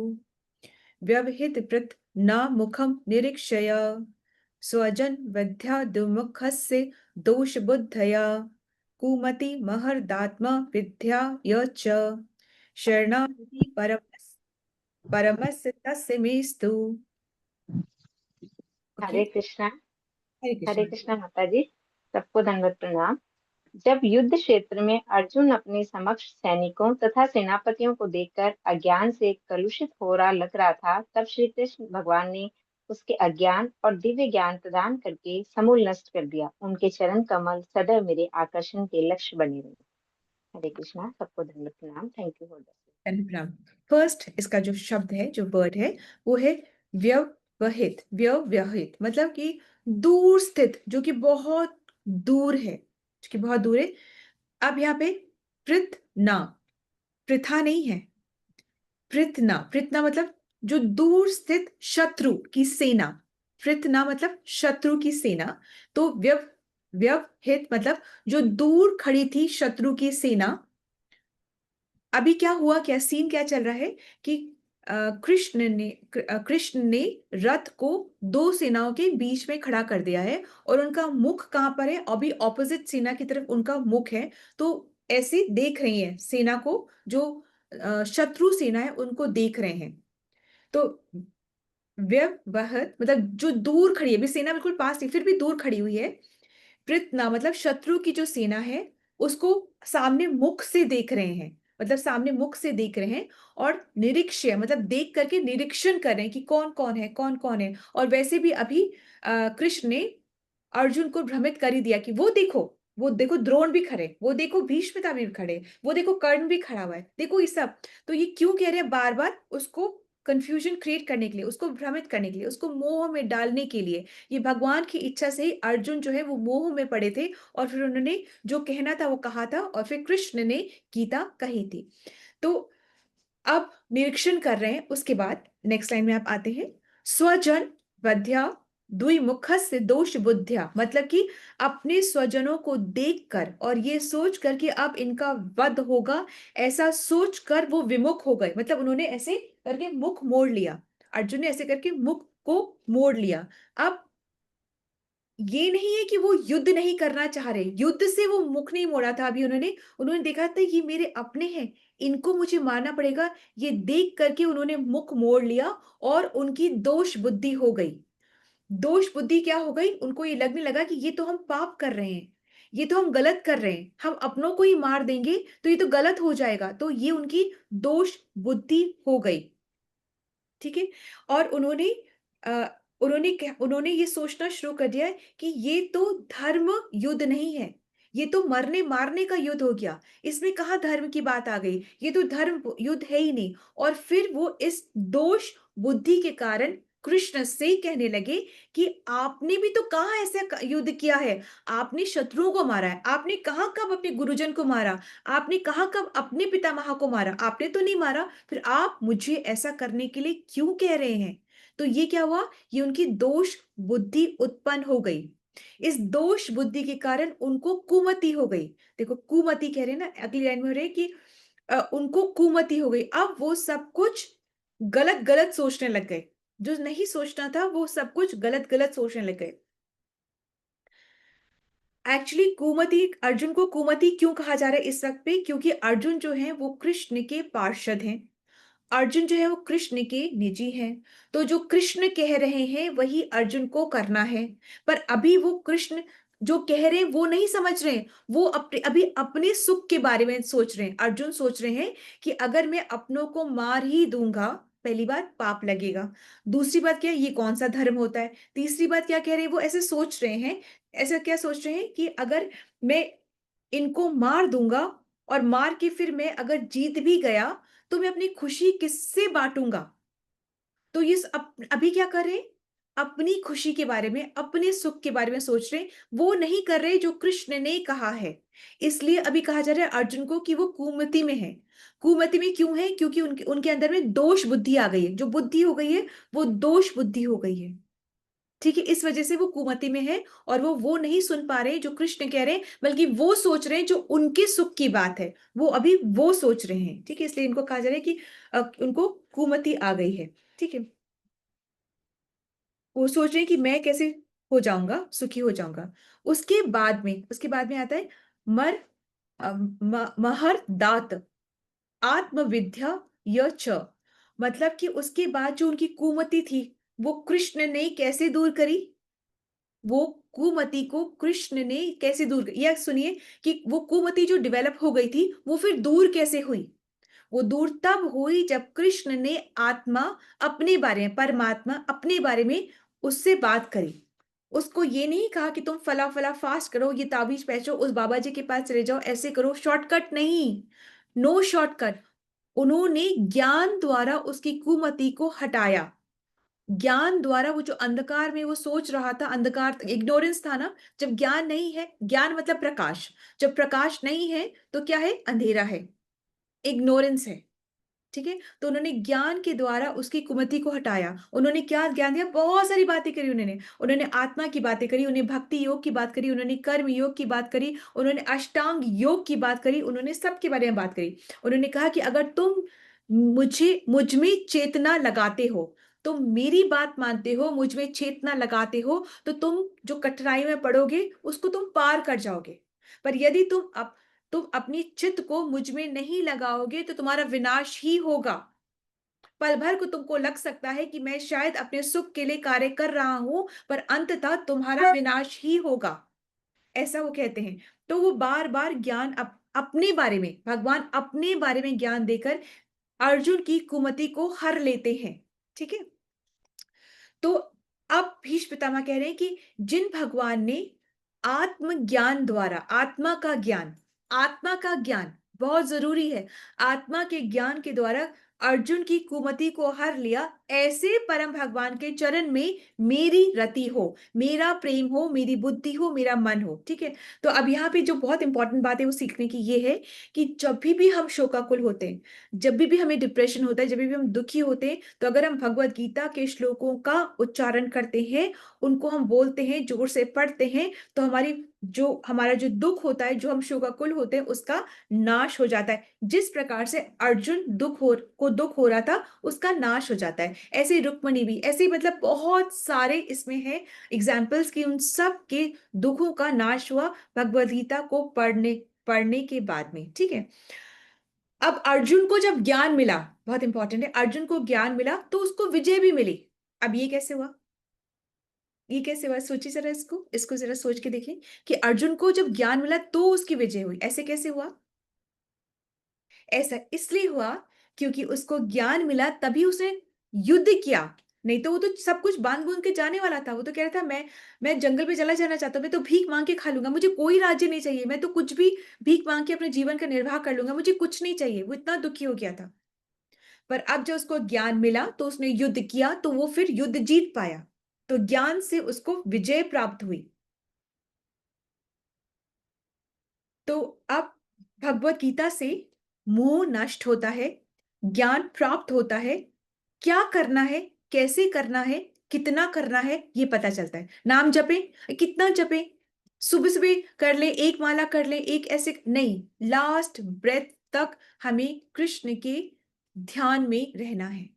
व्यवहित प्रत नामुखम निरीक्षय स्वजन वध्या दुमुखस्य दोष बुद्धया कुमति महर्दात्म विद्याय च शरणागति परमस्य तस्य मेस्तु। हरे कृष्णा। हरे हरे कृष्ण। कृष्णा माता जी, सबको दंडवत प्रणाम। जब युद्ध क्षेत्र में अर्जुन अपने समक्ष सैनिकों तथा सेनापतियों को देखकर अज्ञान से कलुषित हो रहा लग रहा था, तब श्री कृष्ण भगवान ने उसके अज्ञान और दिव्य ज्ञान प्रदान करके समूल नष्ट कर दिया। उनके चरण कमल सदैव मेरे आकर्षण के लक्ष्य बने रहे। हरे कृष्णा, सबको दंडवत प्रणाम। थैंक यू फॉर प्रणाम। फर्स्ट इसका जो शब्द है, जो वर्ड है, वो है व्यवहित। व्यवहित मतलब कि दूर स्थित, जो कि बहुत दूर है, जो कि बहुत दूर है। अब यहाँ पे पृतना, पृथा नहीं है, पृतना। पृतना मतलब जो दूर स्थित शत्रु की सेना। पृतना मतलब शत्रु की सेना। तो व्यवहित मतलब जो दूर खड़ी थी शत्रु की सेना। अभी क्या हुआ, क्या सीन क्या चल रहा है कि कृष्ण ने रथ को दो सेनाओं के बीच में खड़ा कर दिया है और उनका मुख कहाँ पर है, अभी ऑपोजिट सेना की तरफ उनका मुख है। तो ऐसे देख रही है सेना को, जो शत्रु सेना है उनको देख रहे हैं। तो व्यवहत मतलब जो दूर खड़ी है, अभी सेना बिल्कुल पास नहीं, फिर भी दूर खड़ी हुई है। पृतना मतलब शत्रु की जो सेना है उसको सामने मुख से देख रहे हैं, मतलब सामने मुख से देख रहे हैं। और निरीक्षय मतलब देख करके निरीक्षण कर रहे हैं कि कौन कौन है, कौन कौन है। और वैसे भी अभी कृष्ण ने अर्जुन को भ्रमित कर ही दिया कि वो देखो द्रोण भी खड़े, वो देखो भीष्मता भी खड़े, वो देखो कर्ण भी खड़ा हुआ है, देखो ये सब। तो ये क्यों कह रहे हैं बार बार? उसको कंफ्यूजन क्रिएट करने के लिए, उसको भ्रमित करने के लिए, उसको मोह में डालने के लिए। ये भगवान की इच्छा से ही अर्जुन जो है वो मोह में पड़े थे और फिर उन्होंने जो कहना था वो कहा था और फिर कृष्ण ने गीता कही थी। तो अब निरीक्षण कर रहे हैं। उसके बाद नेक्स्ट लाइन में आप आते हैं, स्वजन वध्या द्विमुखस्य दोष बुद्धिया, मतलब कि अपने स्वजनों को देखकर और ये सोच कर कि अब इनका वध होगा, ऐसा सोचकर वो विमुख हो गए। मतलब उन्होंने ऐसे करके मुख मोड़ लिया, अर्जुन ने ऐसे करके मुख को मोड़ लिया। अब ये नहीं है कि वो युद्ध नहीं करना चाह रहे, युद्ध से वो मुख नहीं मोड़ा था। अभी उन्होंने उन्होंने देखा था ये मेरे अपने हैं, इनको मुझे मारना पड़ेगा। ये देख करके उन्होंने मुख मोड़ लिया और उनकी दोष बुद्धि हो गई। दोष बुद्धि क्या हो गई? उनको ये लगने लगा कि ये तो हम पाप कर रहे हैं, ये तो हम गलत कर रहे हैं, हम अपनों को ही मार देंगे तो ये तो गलत हो जाएगा। तो ये उनकी दोष बुद्धि हो गई। ठीक है। और अ, उन्होंने ये सोचना शुरू कर दिया है कि ये तो धर्म युद्ध नहीं है, ये तो मरने मारने का युद्ध हो गया, इसमें कहाँ धर्म की बात आ गई, ये तो धर्म युद्ध है ही नहीं। और फिर वो इस दोष बुद्धि के कारण कृष्ण से कहने लगे कि आपने भी तो कहाँ ऐसा युद्ध किया है, आपने शत्रुओं को मारा है, आपने कहाँ कब अपने गुरुजन को मारा, आपने कहाँ कब अपने पितामह को मारा, आपने तो नहीं मारा, फिर आप मुझे ऐसा करने के लिए क्यों कह रहे हैं? तो ये क्या हुआ, ये उनकी दोष बुद्धि उत्पन्न हो गई। इस दोष बुद्धि के कारण उनको कुमति हो गई। देखो कुमति कह रहे हैं ना, अगली लाइन में हो रहे हैं कि उनको कुमति हो गई। अब वो सब कुछ गलत गलत सोचने लग गए, जो नहीं सोचना था वो सब कुछ गलत गलत सोचने लग गए। एक्चुअली कुमति, अर्जुन को कुमति क्यों कहा जा रहा है इस वक्त पे? क्योंकि अर्जुन जो है वो कृष्ण के पार्षद हैं, अर्जुन जो है वो कृष्ण के निजी हैं। तो जो कृष्ण कह रहे हैं वही अर्जुन को करना है। पर अभी वो कृष्ण जो कह रहे हैं वो नहीं समझ रहे हैं, वो अभी अपने सुख के बारे में सोच रहे हैं। अर्जुन सोच रहे हैं कि अगर मैं अपनों को मार ही दूंगा, पहली बात पाप लगेगा, दूसरी बात क्या है, ये कौन सा धर्म होता है, तीसरी बात क्या कह रहे हैं, वो ऐसे सोच रहे हैं। ऐसा क्या सोच रहे हैं कि अगर मैं इनको मार दूंगा और मार के फिर मैं अगर जीत भी गया तो मैं अपनी खुशी किससे बांटूंगा? तो ये अभी क्या कर रहे हैं? अपनी खुशी के बारे में, अपने सुख के बारे में सोच रहे हैं, वो नहीं कर रहे जो कृष्ण ने कहा है। इसलिए अभी कहा जा रहा है अर्जुन को कि वो कुमति में है। कुमति में क्यों है? क्योंकि उनके उनके अंदर में दोष बुद्धि आ गई है, जो बुद्धि हो गई है वो दोष बुद्धि हो गई है। ठीक है, इस वजह से वो कुमति में है और वो नहीं सुन पा रहे जो कृष्ण कह रहे हैं, बल्कि वो सोच रहे हैं जो उनके सुख की बात है, वो अभी वो सोच रहे हैं। ठीक है, इसलिए इनको कहा जा रहा है कि उनको कुमति आ गई है। ठीक है, वो सोच रहे हैं कि मैं कैसे हो जाऊंगा, सुखी हो जाऊंगा। उसके बाद में आता है मर महर दात आत्मविद्या य च। मतलब कि उसके बाद जो उनकी कुमति थी वो कृष्ण ने कैसे दूर करी? वो कुमति को कृष्ण ने कैसे दूर किया? यह सुनिए कि वो कुमति जो डेवलप हो गई थी वो फिर दूर कैसे हुई? वो दूर तब हुई जब कृष्ण ने आत्मा अपने बारे में, परमात्मा अपने बारे में उससे बात करी। उसको ये नहीं कहा कि तुम फला फला फास्ट करो, ये ताबीज पहचो, उस बाबा जी के पास चले जाओ, ऐसे करो, शॉर्टकट नहीं, नो शॉर्टकट। उन्होंने ज्ञान द्वारा उसकी कुमति को हटाया। ज्ञान द्वारा वो जो अंधकार में वो सोच रहा था, अंधकार इग्नोरेंस था ना, जब ज्ञान नहीं है, ज्ञान मतलब प्रकाश, जब प्रकाश नहीं है तो क्या है? अंधेरा है, इग्नोरेंस है। ठीक है, तो उन्होंने ज्ञान के द्वारा उसकी कुमति को हटाया। उन्होंने क्या ज्ञान दिया? बहुत सारी बातें करी उन्होंने। उन्होंने आत्मा की बातें करी, उन्होंने भक्ति योग की बात करी, उन्होंने कर्म योग की बात करी, उन्होंने अष्टांग योग की बात करी, उन्होंने सबके बारे में बात करी। उन्होंने कहा कि अगर तुम मुझ में चेतना लगाते हो, तुम मेरी बात मानते हो, मुझ में चेतना लगाते हो, तो तुम जो कठिनाई में पड़ोगे उसको तुम पार कर जाओगे। पर यदि तुम अपनी चित्त को मुझ में नहीं लगाओगे तो तुम्हारा विनाश ही होगा। पल भर को तुमको लग सकता है कि मैं शायद अपने सुख के लिए कार्य कर रहा हूं, पर अंततः तुम्हारा विनाश ही होगा, ऐसा वो कहते हैं। तो वो बार बार ज्ञान अपने बारे में, भगवान अपने बारे में ज्ञान देकर अर्जुन की कुमति को हर लेते हैं। ठीक है, तो अब भीष्म पितामह कह रहे हैं कि जिन भगवान ने आत्मज्ञान द्वारा, आत्मा का ज्ञान बहुत जरूरी है, आत्मा के ज्ञान के द्वारा अर्जुन की कुमति को हर लिया, ऐसे परम भगवान के चरण में मेरी रति हो, मेरा प्रेम हो, मेरी बुद्धि हो, मेरा मन हो। ठीक है, तो अब यहाँ पे जो बहुत इंपॉर्टेंट बात है वो सीखने की ये है कि जब भी हम शोकाकुल होते हैं, जब भी हमें डिप्रेशन होता है, जब भी हम दुखी होते हैं, तो अगर हम भगवत गीता के श्लोकों का उच्चारण करते हैं, उनको हम बोलते हैं, जोर से पढ़ते हैं, तो हमारा जो दुख होता है, जो हम शोकाकुल होते हैं, उसका नाश हो जाता है। जिस प्रकार से अर्जुन दुख हो रहा था, उसका नाश हो जाता है, ऐसे रुक्मणी भी, ऐसे मतलब बहुत सारे इसमें है एग्जाम्पल्स कि उन सब के दुखों का नाश हुआ भगवद गीता को पढ़ने के बाद में। ठीक है, अब अर्जुन को जब ज्ञान मिला, बहुत इंपॉर्टेंट है, अर्जुन को ज्ञान मिला तो उसको विजय भी मिली। अब ये कैसे हुआ? ये कैसे हुआ? सोचिए जरा, इसको जरा सोच के देखें कि अर्जुन को जब ज्ञान मिला तो उसकी विजय हुई, ऐसे कैसे हुआ? ऐसा इसलिए हुआ क्योंकि उसको ज्ञान मिला तभी उसने युद्ध किया। नहीं तो वो तो सब कुछ बांध बूंद के जाने वाला था। वो तो कह रहा था मैं जंगल में चला जाना चाहता हूँ, मैं तो भीख मांग के खा लूंगा, मुझे कोई राज्य नहीं चाहिए, मैं तो कुछ भी भीख मांग के अपने जीवन का निर्वाह कर लूंगा, मुझे कुछ नहीं चाहिए। वो इतना दुखी हो गया था। पर अब जब उसको ज्ञान मिला तो उसने युद्ध किया, तो वो फिर युद्ध जीत पाया। तो ज्ञान से उसको विजय प्राप्त हुई। तो अब भगवत गीता से मोह नष्ट होता है, ज्ञान प्राप्त होता है, क्या करना है, कैसे करना है, कितना करना है, ये पता चलता है। नाम जपे, कितना जपे, सुबह सुबह कर ले, एक माला कर ले, एक ऐसे नहीं, लास्ट ब्रेथ तक हमें कृष्ण के ध्यान में रहना है,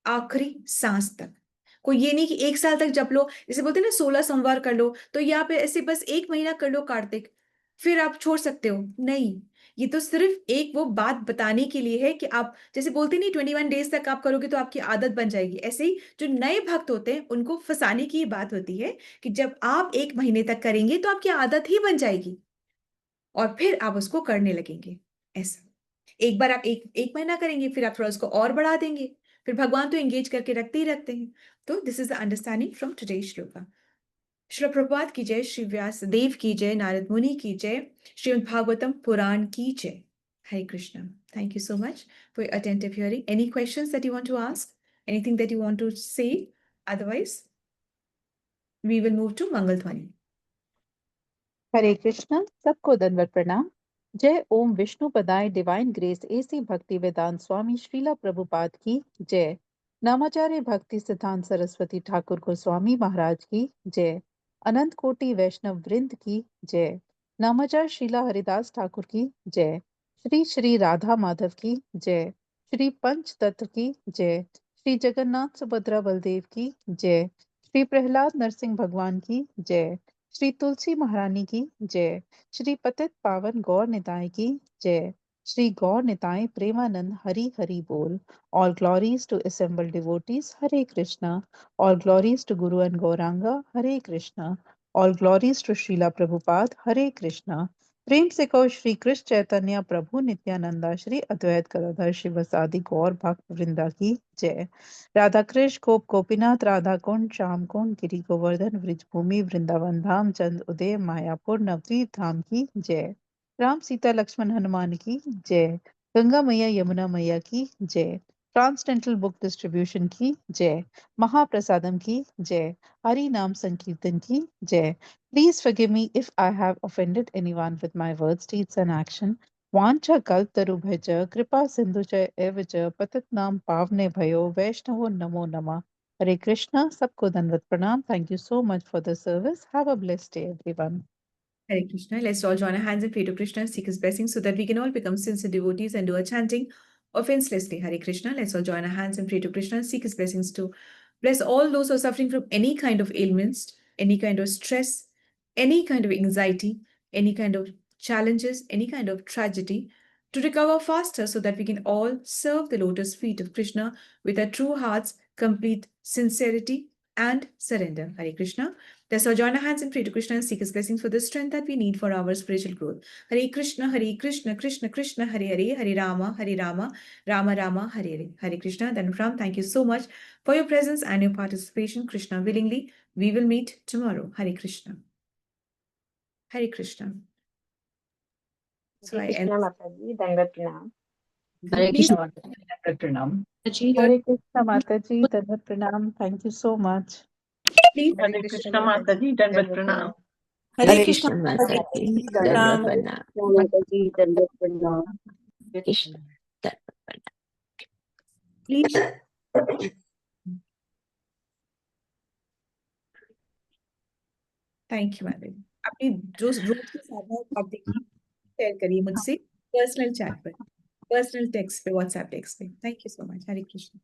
आखिरी सांस तक। कोई ये नहीं कि 1 साल तक जप लो, जैसे बोलते हैं ना 16 सोमवार कर लो, तो या पे ऐसे बस 1 महीना कर लो कार्तिक, फिर आप छोड़ सकते हो। नहीं, ये तो सिर्फ एक वो बात बताने के लिए है कि आप जैसे बोलते नहीं 21 डेज तक आप करोगे तो आपकी आदत बन जाएगी, ऐसे ही जो नए भक्त होते हैं उनको फंसाने की ये बात होती है कि जब आप 1 महीने तक करेंगे तो आपकी आदत ही बन जाएगी और फिर आप उसको करने लगेंगे। ऐसा एक बार आप एक महीना करेंगे, फिर आप थोड़ा उसको और बढ़ा देंगे, फिर भगवान तो एंगेज करके रखते ही रखते हैं। तो this is the understanding from today shloka. Shri Prabhupada की जय, श्री व्यास देव की जय, नारद मुनि की जय, श्रीमद् भागवतम पुराण की जय। Hare Krishna. Thank you so much for your attentive hearing. Any questions that you want to ask? Anything that you want to say? Otherwise, we will move to Mangal-Dhwani. हरे कृष्ण, सबको दंडवत प्रणाम। जय ओम विष्णु पदाय डिवाइन ग्रेस एसी भक्ति वेदांत स्वामी श्रीला प्रभुपाद की जय। नामाचार्य भक्ति सिद्धांत सरस्वती ठाकुर गोस्वामी महाराज की जय। अनंत कोटि वैष्णव वृंद की जय। नामाचार्य श्रीला हरिदास ठाकुर की जय। श्री श्री राधा माधव की जय। श्री पंच तत्व की जय। श्री जगन्नाथ सुभद्रा बलदेव की जय। श्री प्रहलाद नरसिंह भगवान की जय। श्री तुलसी महारानी की जय। श्री पतित पावन गौर निताय की जय। श्री गौर निताय प्रेमानंद हरि हरि बोल। All glories to assembled devotees, Hare Krishna. All glories to Guru and Gauranga, Hare Krishna. All glories to Srila Prabhupada, Hare Krishna. प्रेम से कहो श्री कृष्ण चैतन्य प्रभु नित्यानंदा श्री अद्वैत गदाधर शिवसादि गौर भक्त वृंदा की जय। राधा कृष्ण गोप गोपीनाथ राधा कुंड श्याम कुंड गिरि गोवर्धन ब्रिजभूमि वृंदावन धाम चंद उदय मायापुर नवद्वीप धाम की जय। राम सीता लक्ष्मण हनुमान की जय। गंगा मैया यमुना मैया की जय। ट्रांसडेंटल बुक डिस्ट्रीब्यूशन की जय। महाप्रसादम की जय। हरि नाम संकीर्तन की जय। Please forgive me if I have offended anyone with my words, deeds and action. वांछा कल्पतरुभ्यश्च कृपा सिंधुश्च एव च पतितनां पावने भयो वैष्णवो नमो नमः। Hare Krishna, सबको दंडवत प्रणाम. Thank you so much for the service. Have a blessed day, everyone. Hare Krishna. Let's all join our hands and pray to Krishna, seek his blessings so that we can all become sincere devotees and do a chanting offenselessly. Hare Krishna. Let's all join our hands and pray to Krishna, seek his blessings to bless all those who are suffering from any kind of ailments, any kind of stress, any kind of anxiety, any kind of challenges, any kind of tragedy, to recover faster so that we can all serve the lotus feet of Krishna with our true hearts, complete sincerity and surrender. Hare Krishna. Let's all join our hands and pray to Krishna and seek his blessings for the strength that we need for our spiritual growth. Hare Krishna, Krishna Krishna, Hare Hare, Hare Rama, Rama Rama, Hare Hare. Hare Krishna. Then from, thank you so much for your presence and your participation. Krishna willingly, we will meet tomorrow. Hare Krishna. Hare Krishna. So Hare I end. Krishna माता जी, दंडवत प्रणाम। हरे Please, Krishna माता जी, दंडवत प्रणाम। जी Hare Krishna Mataji, Dhanvat Pranam. Thank you so much. please, हरे कृष्ण माता जी, दंडवत प्रणाम। हरे हरे कृष्ण कृष्ण माता माता जी, जी, दंडवत दंडवत प्रणाम। प्रणाम। माता जी दंडवत प्रणाम। कृष्ण दंडवत प्रणाम। please. Thank you madam. अपनी जो रोज की साधना आप देखिए, शेयर करिए मुझसे पर्सनल चैट पर, पर्सनल टेक्स्ट पे, व्हाट्सएप टेक्स्ट पे। Thank you so much. Hare Krishna.